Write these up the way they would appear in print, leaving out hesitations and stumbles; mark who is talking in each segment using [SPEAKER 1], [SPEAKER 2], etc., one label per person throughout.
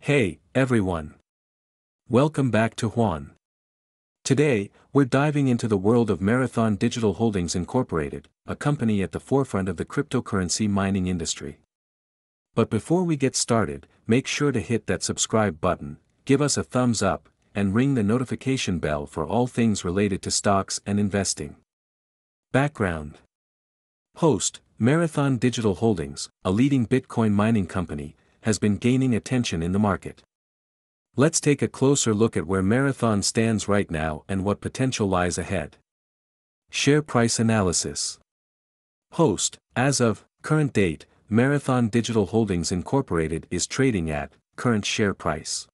[SPEAKER 1] Hey, everyone. Welcome back to Juan. Today, we're diving into the world of Marathon Digital Holdings Incorporated, a company at the forefront of the cryptocurrency mining industry. But before we get started, make sure to hit that subscribe button, give us a thumbs up, and ring the notification bell for all things related to stocks and investing. Background. Host, Marathon Digital Holdings, a leading Bitcoin mining company, has been gaining attention in the market. Let's take a closer look at where Marathon stands right now and what potential lies ahead. Share price analysis. Host, as of current date, Marathon Digital Holdings Incorporated is trading at current share price.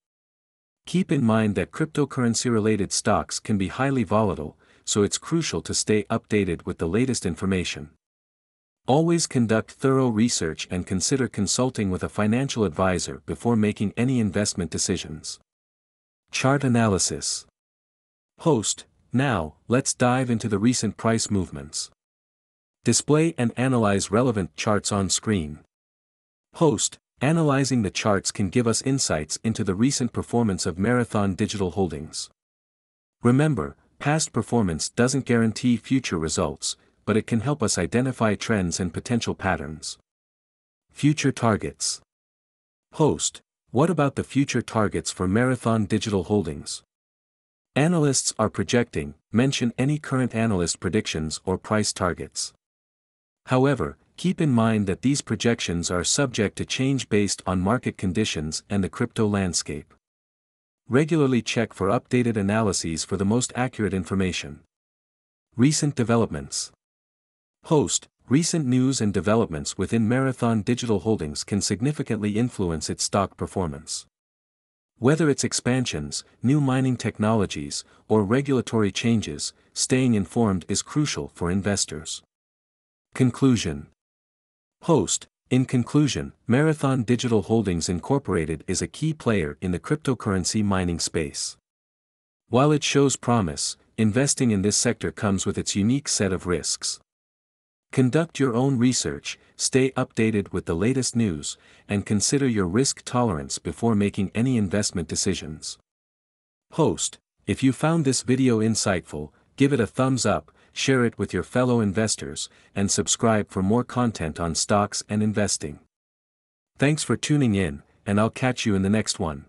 [SPEAKER 1] Keep in mind that cryptocurrency-related stocks can be highly volatile, so it's crucial to stay updated with the latest information. Always conduct thorough research and consider consulting with a financial advisor before making any investment decisions. Chart analysis. Host, now, let's dive into the recent price movements. Display and analyze relevant charts on screen. Host, analyzing the charts can give us insights into the recent performance of Marathon Digital Holdings. Remember, past performance doesn't guarantee future results, but it can help us identify trends and potential patterns. Future targets. Host, what about the future targets for Marathon Digital Holdings? Analysts are projecting, mention any current analyst predictions or price targets. However, keep in mind that these projections are subject to change based on market conditions and the crypto landscape. Regularly check for updated analyses for the most accurate information. Recent developments. Host, recent news and developments within Marathon Digital Holdings can significantly influence its stock performance. Whether it's expansions, new mining technologies, or regulatory changes, staying informed is crucial for investors. Conclusion. Host, in conclusion, Marathon Digital Holdings Incorporated is a key player in the cryptocurrency mining space. While it shows promise, investing in this sector comes with its unique set of risks. Conduct your own research, stay updated with the latest news, and consider your risk tolerance before making any investment decisions. Host, if you found this video insightful, give it a thumbs up, share it with your fellow investors, and subscribe for more content on stocks and investing. Thanks for tuning in, and I'll catch you in the next one.